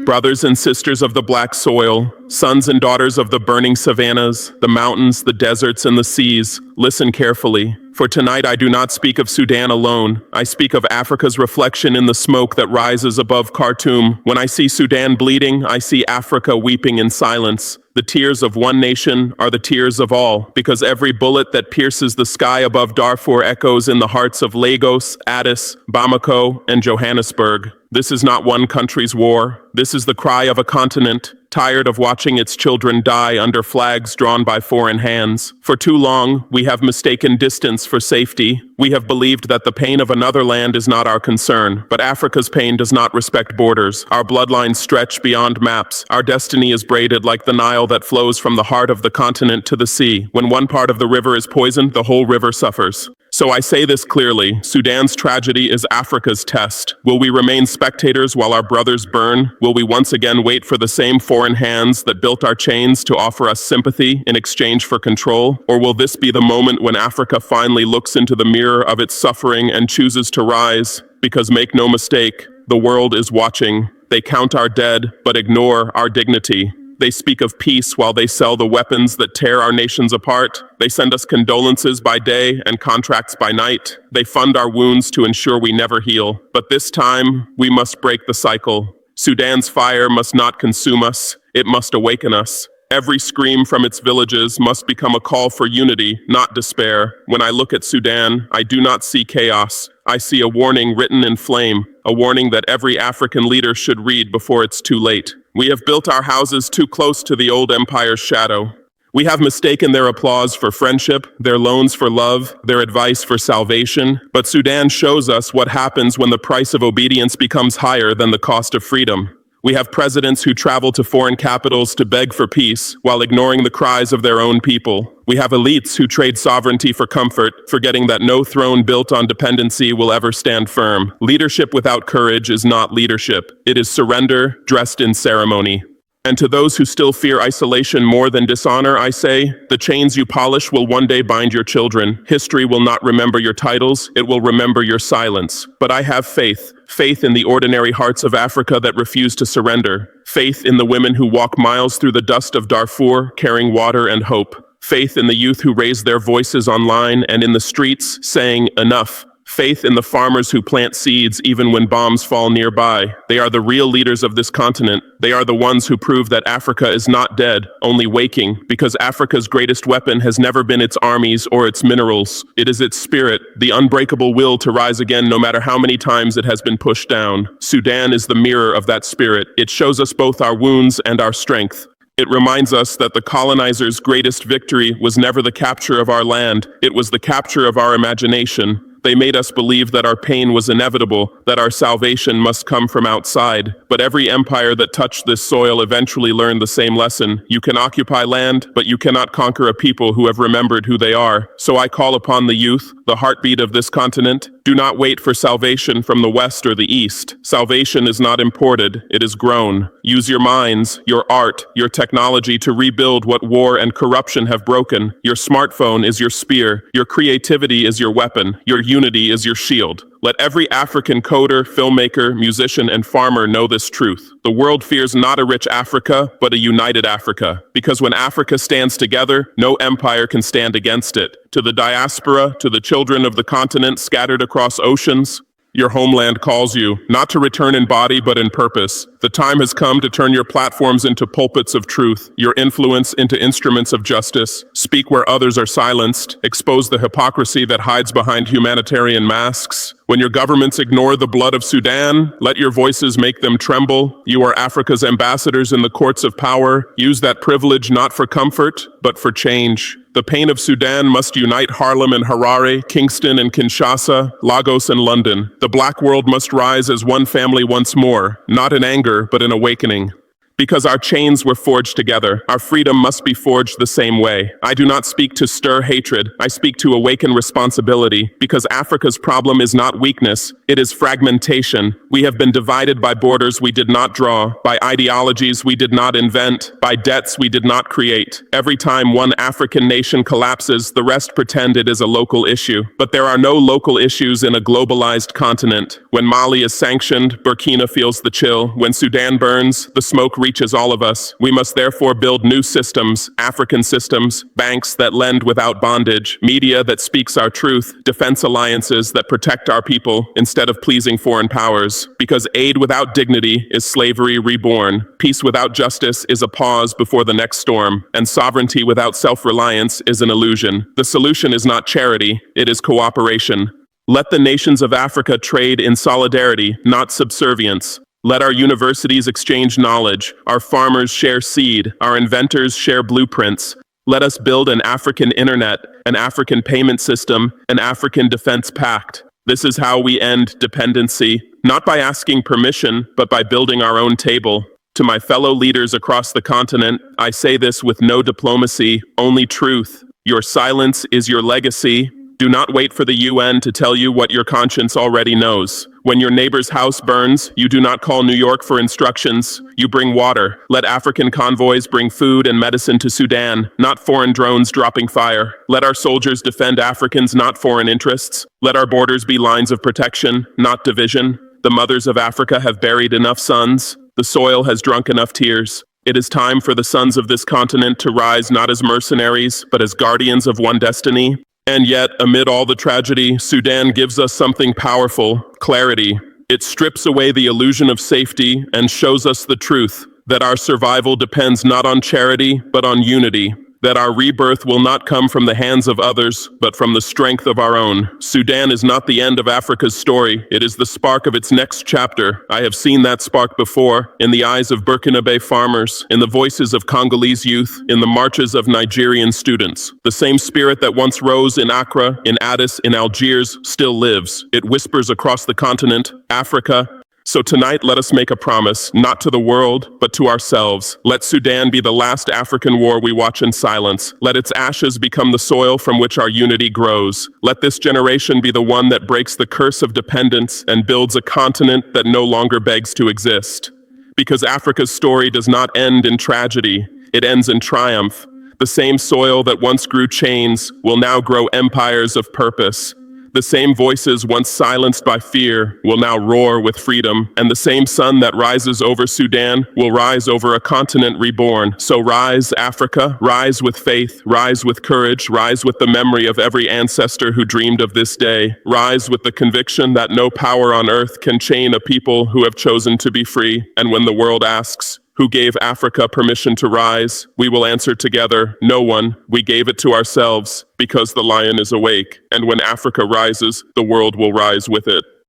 Brothers and sisters of the black soil, sons and daughters of the burning savannas, the mountains, the deserts, and the seas, listen carefully. For tonight I do not speak of Sudan alone. I speak of Africa's reflection in the smoke that rises above Khartoum. When I see Sudan bleeding, I see Africa weeping in silence. The tears of one nation are the tears of all, because every bullet that pierces the sky above Darfur echoes in the hearts of Lagos, Addis, Bamako, and Johannesburg. This is not one country's war. This is the cry of a continent, tired of watching its children die under flags drawn by foreign hands. For too long, we have mistaken distance for safety. We have believed that the pain of another land is not our concern, but Africa's pain does not respect borders. Our bloodlines stretch beyond maps. Our destiny is braided like the Nile that flows from the heart of the continent to the sea. When one part of the river is poisoned, the whole river suffers. So I say this clearly, Sudan's tragedy is Africa's test. Will we remain spectators while our brothers burn? Will we once again wait for the same foreign hands that built our chains to offer us sympathy in exchange for control? Or will this be the moment when Africa finally looks into the mirror of its suffering and chooses to rise? Because make no mistake, the world is watching. They count our dead, but ignore our dignity. They speak of peace while they sell the weapons that tear our nations apart. They send us condolences by day and contracts by night. They fund our wounds to ensure we never heal. But this time, we must break the cycle. Sudan's fire must not consume us. It must awaken us. Every scream from its villages must become a call for unity, not despair. When I look at Sudan, I do not see chaos. I see a warning written in flame, a warning that every African leader should read before it's too late. We have built our houses too close to the old empire's shadow. We have mistaken their applause for friendship, their loans for love, their advice for salvation. But Sudan shows us what happens when the price of obedience becomes higher than the cost of freedom. We have presidents who travel to foreign capitals to beg for peace while ignoring the cries of their own people. We have elites who trade sovereignty for comfort, forgetting that no throne built on dependency will ever stand firm. Leadership without courage is not leadership. It is surrender dressed in ceremony. And to those who still fear isolation more than dishonor, I say, the chains you polish will one day bind your children. History will not remember your titles, it will remember your silence. But I have faith. Faith in the ordinary hearts of Africa that refuse to surrender. Faith in the women who walk miles through the dust of Darfur, carrying water and hope. Faith in the youth who raise their voices online and in the streets, saying, enough. Faith in the farmers who plant seeds even when bombs fall nearby. They are the real leaders of this continent. They are the ones who prove that Africa is not dead, only waking, because Africa's greatest weapon has never been its armies or its minerals. It is its spirit, the unbreakable will to rise again no matter how many times it has been pushed down. Sudan is the mirror of that spirit. It shows us both our wounds and our strength. It reminds us that the colonizers' greatest victory was never the capture of our land. It was the capture of our imagination. They made us believe that our pain was inevitable, that our salvation must come from outside. But every empire that touched this soil eventually learned the same lesson. You can occupy land, but you cannot conquer a people who have remembered who they are. So I call upon the youth, the heartbeat of this continent. Do not wait for salvation from the West or the East. Salvation is not imported, it is grown. Use your minds, your art, your technology to rebuild what war and corruption have broken. Your smartphone is your spear, your creativity is your weapon, your unity is your shield. Let every African coder, filmmaker, musician, and farmer know this truth. The world fears not a rich Africa, but a united Africa. Because when Africa stands together, no empire can stand against it. To the diaspora, to the children of the continent scattered across oceans, your homeland calls you, not to return in body, but in purpose. The time has come to turn your platforms into pulpits of truth, your influence into instruments of justice. Speak where others are silenced. Expose the hypocrisy that hides behind humanitarian masks. When your governments ignore the blood of Sudan, let your voices make them tremble. You are Africa's ambassadors in the courts of power. Use that privilege not for comfort, but for change. The pain of Sudan must unite Harlem and Harare, Kingston and Kinshasa, Lagos and London. The Black world must rise as one family once more, not in anger, but in awakening. Because our chains were forged together, our freedom must be forged the same way. I do not speak to stir hatred, I speak to awaken responsibility, because Africa's problem is not weakness, it is fragmentation. We have been divided by borders we did not draw, by ideologies we did not invent, by debts we did not create. Every time one African nation collapses, the rest pretend it is a local issue. But there are no local issues in a globalized continent. When Mali is sanctioned, Burkina feels the chill. When Sudan burns, the smoke reaches all of us. We must therefore build new systems, African systems, banks that lend without bondage, media that speaks our truth, defense alliances that protect our people instead of pleasing foreign powers. Because aid without dignity is slavery reborn. Peace without justice is a pause before the next storm. And sovereignty without self-reliance is an illusion. The solution is not charity, it is cooperation. Let the nations of Africa trade in solidarity, not subservience. Let our universities exchange knowledge, our farmers share seed, our inventors share blueprints. Let us build an African internet, an African payment system, an African defense pact. This is how we end dependency, not by asking permission, but by building our own table. To my fellow leaders across the continent, I say this with no diplomacy, only truth. Your silence is your legacy. Do not wait for the UN to tell you what your conscience already knows. When your neighbor's house burns, you do not call New York for instructions. You bring water. Let African convoys bring food and medicine to Sudan, not foreign drones dropping fire. Let our soldiers defend Africans, not foreign interests. Let our borders be lines of protection, not division. The mothers of Africa have buried enough sons. The soil has drunk enough tears. It is time for the sons of this continent to rise not as mercenaries, but as guardians of one destiny. And yet, amid all the tragedy, Sudan gives us something powerful, clarity. It strips away the illusion of safety and shows us the truth, that our survival depends not on charity, but on unity. That our rebirth will not come from the hands of others, but from the strength of our own. Sudan is not the end of Africa's story, it is the spark of its next chapter. I have seen that spark before, in the eyes of Burkina farmers, in the voices of Congolese youth, in the marches of Nigerian students. The same spirit that once rose in Accra, in Addis, in Algiers, still lives. It whispers across the continent, Africa. So tonight, let us make a promise, not to the world, but to ourselves. Let Sudan be the last African war we watch in silence. Let its ashes become the soil from which our unity grows. Let this generation be the one that breaks the curse of dependence and builds a continent that no longer begs to exist. Because Africa's story does not end in tragedy, it ends in triumph. The same soil that once grew chains will now grow empires of purpose. The same voices once silenced by fear will now roar with freedom, and the same sun that rises over Sudan will rise over a continent reborn. So rise, Africa, rise with faith, rise with courage, rise with the memory of every ancestor who dreamed of this day. Rise with the conviction that no power on earth can chain a people who have chosen to be free. And when the world asks, who gave Africa permission to rise? We will answer together, no one. We gave it to ourselves, because the lion is awake. And when Africa rises, the world will rise with it.